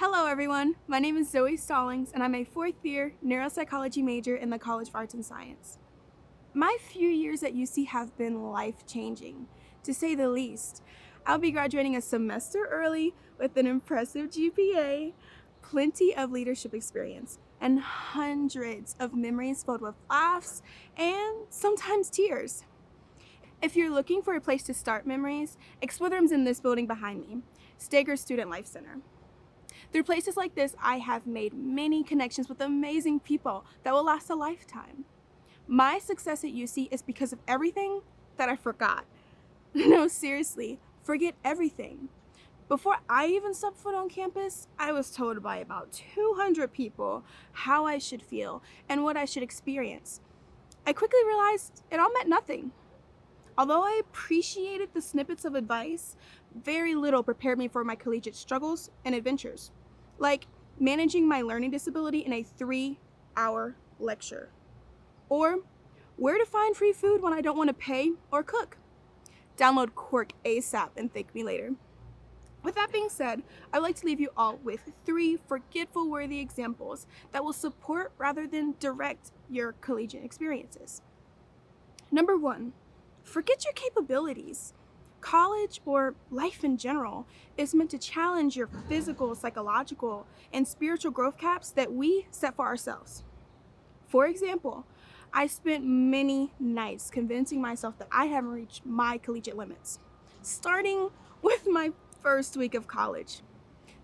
Hello everyone, my name is Zoe Stallings and I'm a fourth year neuropsychology major in the College of Arts and Science. My few years at UC have been life-changing, to say the least. I'll be graduating a semester early with an impressive GPA, plenty of leadership experience, and hundreds of memories filled with laughs and sometimes tears. If you're looking for a place to start memories, explore rooms in this building behind me, Stager Student Life Center. Through places like this, I have made many connections with amazing people that will last a lifetime. My success at UC is because of everything that I forgot. No, seriously, forget everything. Before I even stepped foot on campus, I was told by about 200 people how I should feel and what I should experience. I quickly realized it all meant nothing. Although I appreciated the snippets of advice, very little prepared me for my collegiate struggles and adventures, like managing my learning disability in a 3-hour lecture, or where to find free food when I don't want to pay or cook. Download Quark ASAP and thank me later. With that being said, I'd like to leave you all with 3 forgetful-worthy examples that will support rather than direct your collegiate experiences. Number 1, forget your capabilities. College, or life in general, is meant to challenge your physical, psychological, and spiritual growth caps that we set for ourselves. For example, I spent many nights convincing myself that I haven't reached my collegiate limits, starting with my first week of college.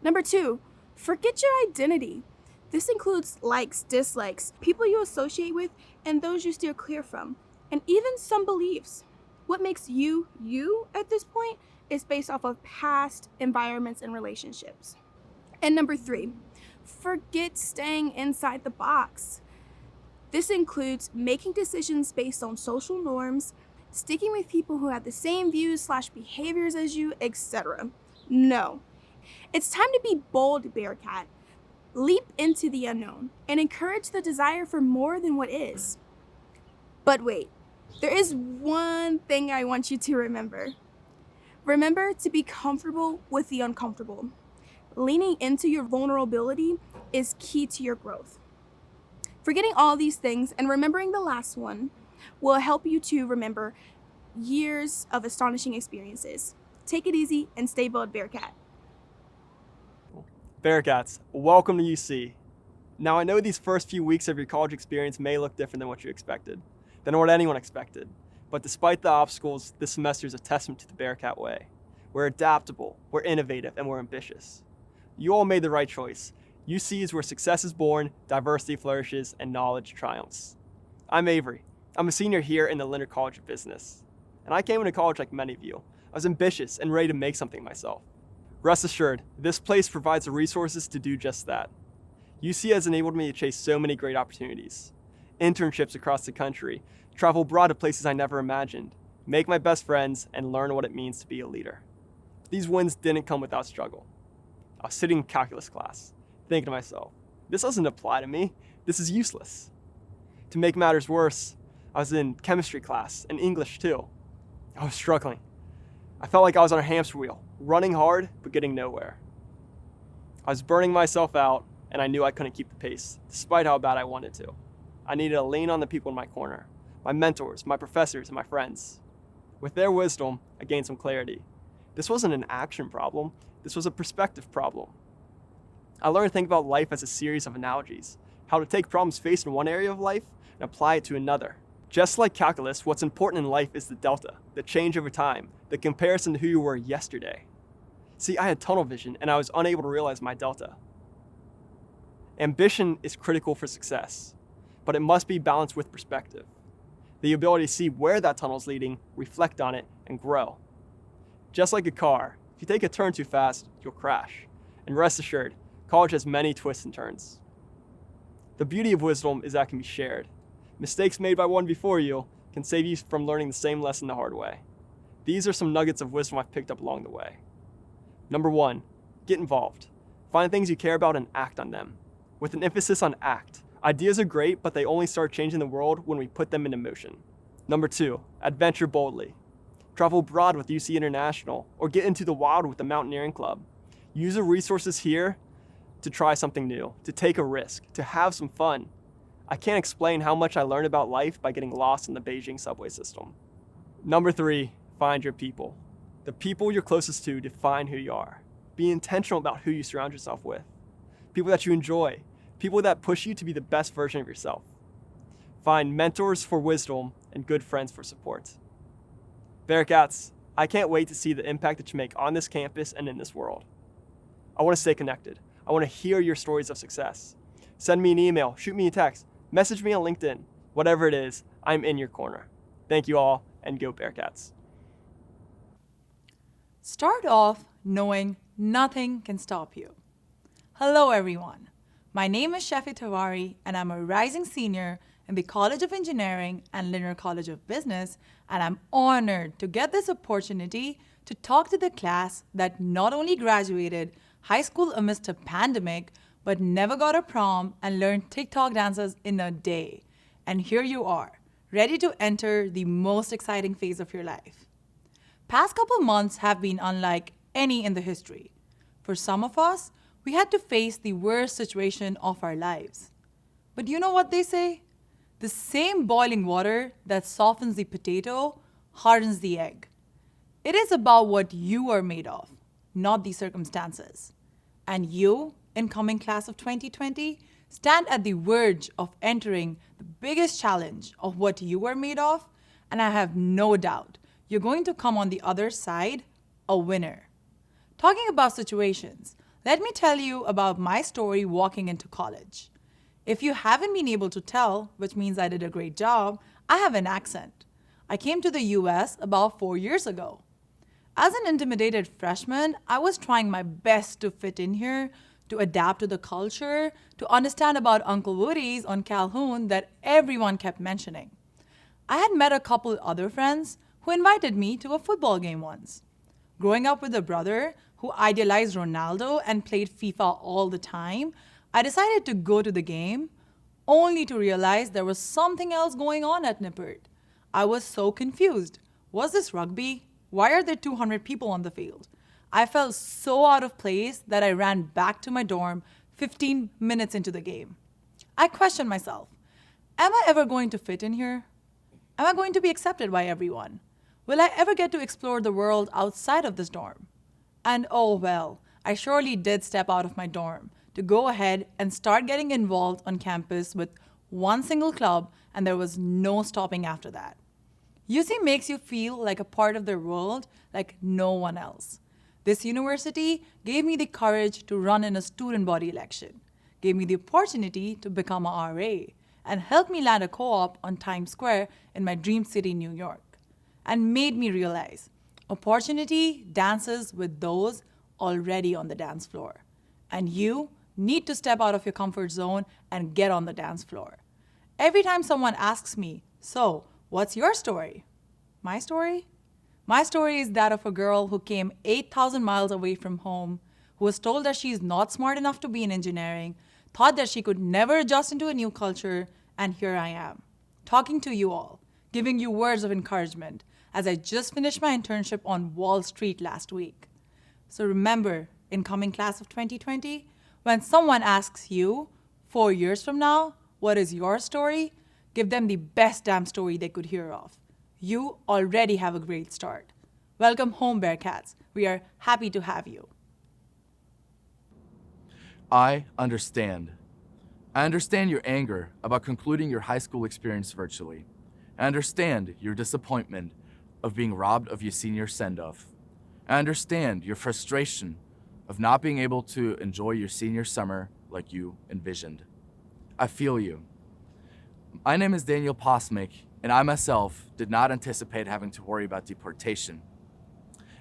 Number 2, forget your identity. This includes likes, dislikes, people you associate with, and those you steer clear from, and even some beliefs. What makes you, you at this point is based off of past environments and relationships. And number 3, forget staying inside the box. This includes making decisions based on social norms, sticking with people who have the same views/behaviors as you, etc. No. It's time to be bold, Bearcat. Leap into the unknown and encourage the desire for more than what is. But wait. There is one thing I want you to remember. Remember to be comfortable with the uncomfortable. Leaning into your vulnerability is key to your growth. Forgetting all these things and remembering the last one will help you to remember years of astonishing experiences. Take it easy and stay bold, Bearcat. Bearcats, welcome to UC. Now I know these first few weeks of your college experience may look different than what you expected, than what anyone expected. But despite the obstacles, this semester is a testament to the Bearcat way. We're adaptable, we're innovative, and we're ambitious. You all made the right choice. UC is where success is born, diversity flourishes, and knowledge triumphs. I'm Avery. I'm a senior here in the Leonard College of Business. And I came into college like many of you. I was ambitious and ready to make something myself. Rest assured, this place provides the resources to do just that. UC has enabled me to chase so many great opportunities. Internships across the country, travel abroad to places I never imagined, make my best friends, and learn what it means to be a leader. These wins didn't come without struggle. I was sitting in calculus class, thinking to myself, this doesn't apply to me, this is useless. To make matters worse, I was in chemistry class and English too. I was struggling. I felt like I was on a hamster wheel, running hard, but getting nowhere. I was burning myself out, and I knew I couldn't keep the pace, despite how bad I wanted to. I needed to lean on the people in my corner, my mentors, my professors, and my friends. With their wisdom, I gained some clarity. This wasn't an action problem, this was a perspective problem. I learned to think about life as a series of analogies, how to take problems faced in one area of life and apply it to another. Just like calculus, what's important in life is the delta, the change over time, the comparison to who you were yesterday. See, I had tunnel vision and I was unable to realize my delta. Ambition is critical for success, but it must be balanced with perspective. The ability to see where that tunnel is leading, reflect on it, and grow. Just like a car, if you take a turn too fast, you'll crash. And rest assured, college has many twists and turns. The beauty of wisdom is that it can be shared. Mistakes made by one before you can save you from learning the same lesson the hard way. These are some nuggets of wisdom I've picked up along the way. Number 1, get involved. Find things you care about and act on them, with an emphasis on act. Ideas are great, but they only start changing the world when we put them into motion. Number 2, adventure boldly. Travel abroad with UC International, or get into the wild with the Mountaineering Club. Use the resources here to try something new, to take a risk, to have some fun. I can't explain how much I learned about life by getting lost in the Beijing subway system. Number 3, find your people. The people you're closest to define who you are. Be intentional about who you surround yourself with. People that you enjoy, people that push you to be the best version of yourself. Find mentors for wisdom and good friends for support. Bearcats, I can't wait to see the impact that you make on this campus and in this world. I want to stay connected. I want to hear your stories of success. Send me an email, shoot me a text, message me on LinkedIn. Whatever it is, I'm in your corner. Thank you all, and go Bearcats. Start off knowing nothing can stop you. Hello everyone. My name is Shafi Tawari and I'm a rising senior in the College of Engineering and Lindner College of Business, and I'm honored to get this opportunity to talk to the class that not only graduated high school amidst a pandemic, but never got a prom and learned TikTok dances in a day. And here you are, ready to enter the most exciting phase of your life. Past couple months have been unlike any in the history. For some of us, we had to face the worst situation of our lives. But you know what they say? The same boiling water that softens the potato hardens the egg. It is about what you are made of, not the circumstances. And you, incoming class of 2020, stand at the verge of entering the biggest challenge of what you are made of, and I have no doubt you're going to come on the other side a winner. Talking about situations, let me tell you about my story walking into college. If you haven't been able to tell, which means I did a great job, I have an accent. I came to the US about 4 years ago. As an intimidated freshman, I was trying my best to fit in here, to adapt to the culture, to understand about Uncle Woody's on Calhoun that everyone kept mentioning. I had met a couple other friends who invited me to a football game once. Growing up with a brother who idealized Ronaldo and played FIFA all the time, I decided to go to the game, only to realize there was something else going on at Nippert. I was so confused. Was this rugby? Why are there 200 people on the field? I felt so out of place that I ran back to my dorm 15 minutes into the game. I questioned myself, am I ever going to fit in here? Am I going to be accepted by everyone? Will I ever get to explore the world outside of this dorm? And oh well, I surely did step out of my dorm to go ahead and start getting involved on campus with one single club, and there was no stopping after that. UC makes you feel like a part of their world like no one else. This university gave me the courage to run in a student body election, gave me the opportunity to become a RA, and helped me land a co-op on Times Square in my dream city, New York, and made me realize opportunity dances with those already on the dance floor. And you need to step out of your comfort zone and get on the dance floor. Every time someone asks me, so, what's your story? My story? My story is that of a girl who came 8,000 miles away from home, who was told that she is not smart enough to be in engineering, thought that she could never adjust into a new culture, and here I am, talking to you all, giving you words of encouragement, as I just finished my internship on Wall Street last week. So remember, incoming class of 2020, when someone asks you, 4 years from now, what is your story? Give them the best damn story they could hear of. You already have a great start. Welcome home, Bearcats. We are happy to have you. I understand. I understand your anger about concluding your high school experience virtually. I understand your disappointment of being robbed of your senior send-off. I understand your frustration of not being able to enjoy your senior summer like you envisioned. I feel you. My name is Daniel Posmick, and I myself did not anticipate having to worry about deportation.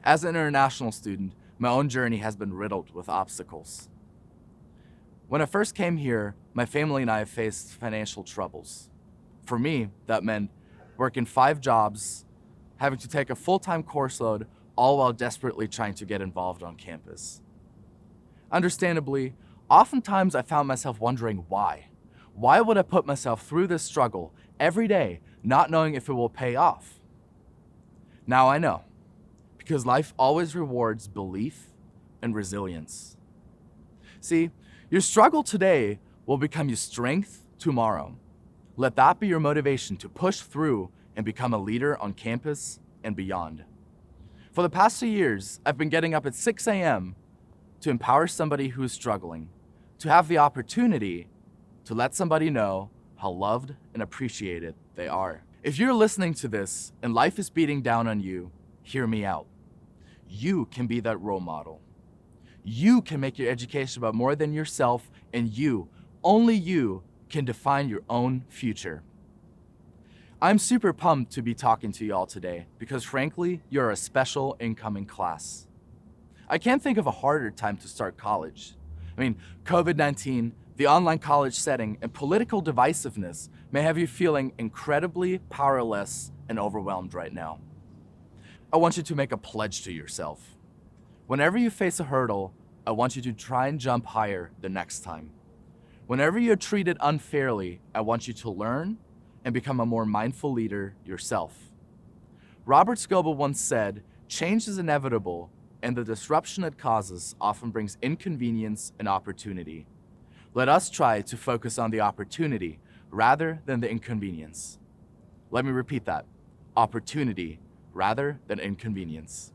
As an international student, my own journey has been riddled with obstacles. When I first came here, my family and I faced financial troubles. For me, that meant working 5 jobs, having to take a full-time course load, all while desperately trying to get involved on campus. Understandably, oftentimes I found myself wondering why. Why would I put myself through this struggle every day, not knowing if it will pay off? Now I know, because life always rewards belief and resilience. See, Your struggle today will become your strength tomorrow. Let that be your motivation to push through and become a leader on campus and beyond. For the past 2 years, I've been getting up at 6 a.m. to empower somebody who is struggling, to have the opportunity to let somebody know how loved and appreciated they are. If you're listening to this and life is beating down on you, hear me out. You can be that role model. You can make your education about more than yourself, and you, only you, can define your own future. I'm super pumped to be talking to y'all today because frankly, you're a special incoming class. I can't think of a harder time to start college. COVID-19, the online college setting, and political divisiveness may have you feeling incredibly powerless and overwhelmed right now. I want you to make a pledge to yourself. Whenever you face a hurdle, I want you to try and jump higher the next time. Whenever you're treated unfairly, I want you to learn and become a more mindful leader yourself. Robert Scoble once said, "Change is inevitable, and the disruption it causes often brings inconvenience and opportunity. Let us try to focus on the opportunity rather than the inconvenience." Let me repeat that. Opportunity rather than inconvenience.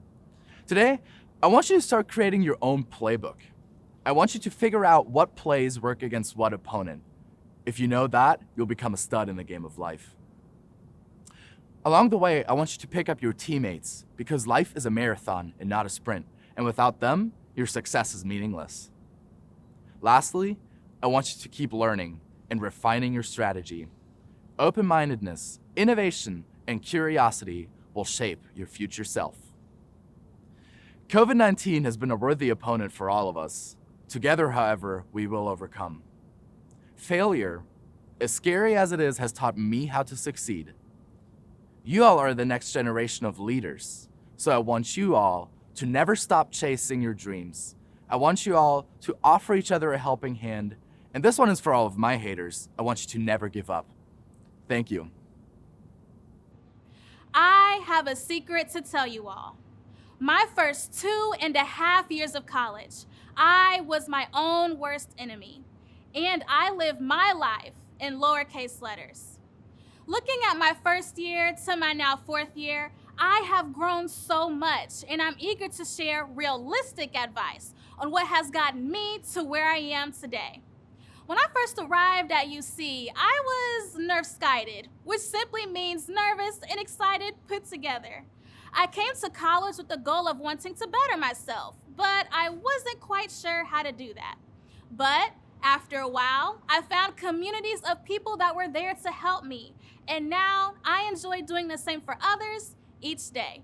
Today, I want you to start creating your own playbook. I want you to figure out what plays work against what opponent. If you know that, you'll become a stud in the game of life. Along the way, I want you to pick up your teammates because life is a marathon and not a sprint, and without them, your success is meaningless. Lastly, I want you to keep learning and refining your strategy. Open-mindedness, innovation, and curiosity will shape your future self. COVID-19 has been a worthy opponent for all of us. Together, however, we will overcome. Failure, as scary as it is, has taught me how to succeed. You all are the next generation of leaders, so I want you all to never stop chasing your dreams. I want you all to offer each other a helping hand, and this one is for all of my haters. I want you to never give up. Thank you. I have a secret to tell you all. My first 2.5 years of college, I was my own worst enemy, and I lived my life in lowercase letters. Looking at my first year to my now 4th year, I have grown so much, and I'm eager to share realistic advice on what has gotten me to where I am today. When I first arrived at UC, I was nerve-skited, which simply means nervous and excited put together. I came to college with the goal of wanting to better myself, but I wasn't quite sure how to do that. But after a while, I found communities of people that were there to help me, and now I enjoy doing the same for others each day.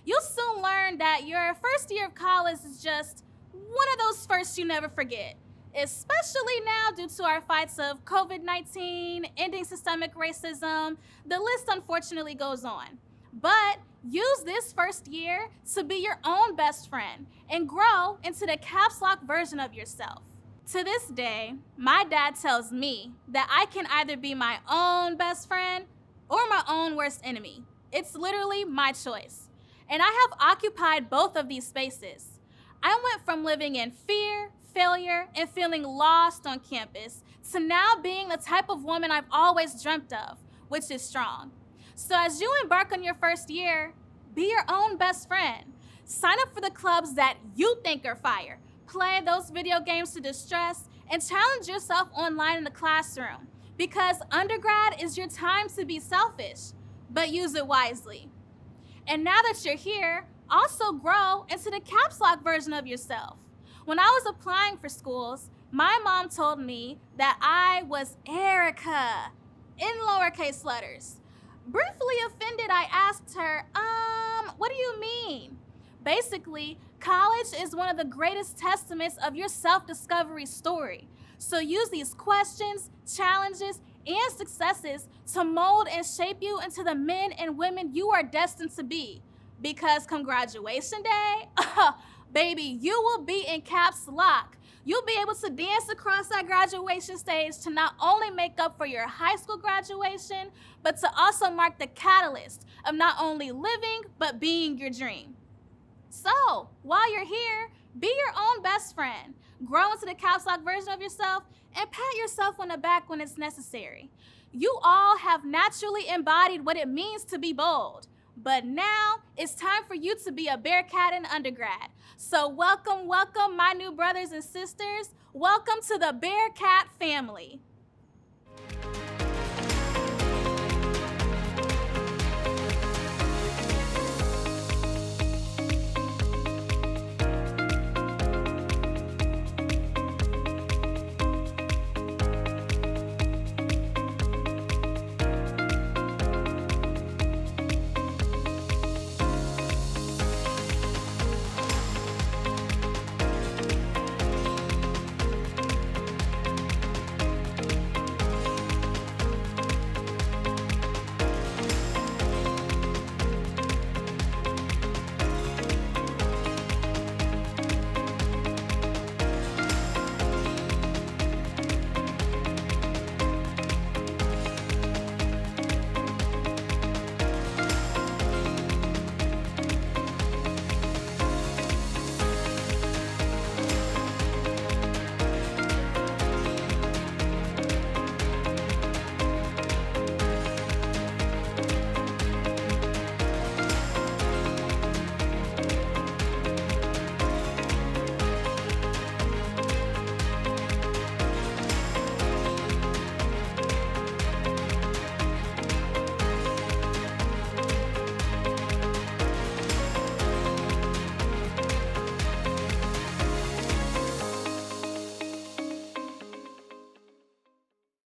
You'll soon learn that your first year of college is just one of those firsts you never forget, especially now due to our fights of COVID-19, ending systemic racism. The list unfortunately goes on. But use this first year to be your own best friend and grow into the caps lock version of yourself. To this day, my dad tells me that I can either be my own best friend or my own worst enemy. It's literally my choice. And I have occupied both of these spaces. I went from living in fear, failure, and feeling lost on campus to now being the type of woman I've always dreamt of, which is strong. So as you embark on your first year, be your own best friend. Sign up for the clubs that you think are fire. Play those video games to distress and challenge yourself online in the classroom, because undergrad is your time to be selfish, but use it wisely. And now that you're here, also grow into the caps lock version of yourself. When I was applying for schools, my mom told me that I was Erica in lowercase letters. Briefly offended, I asked her, what do you mean? Basically, college is one of the greatest testaments of your self-discovery story. So use these questions, challenges, and successes to mold and shape you into the men and women you are destined to be. Because come graduation day, baby, you will be in caps lock. You'll be able to dance across that graduation stage to not only make up for your high school graduation, but to also mark the catalyst of not only living, but being your dream. So, while you're here, Be your own best friend. Grow into the caps lock version of yourself and pat yourself on the back when it's necessary. You all have naturally embodied what it means to be bold. But now it's time for you to be a Bearcat in undergrad. So welcome, welcome, my new brothers and sisters. Welcome to the Bearcat family.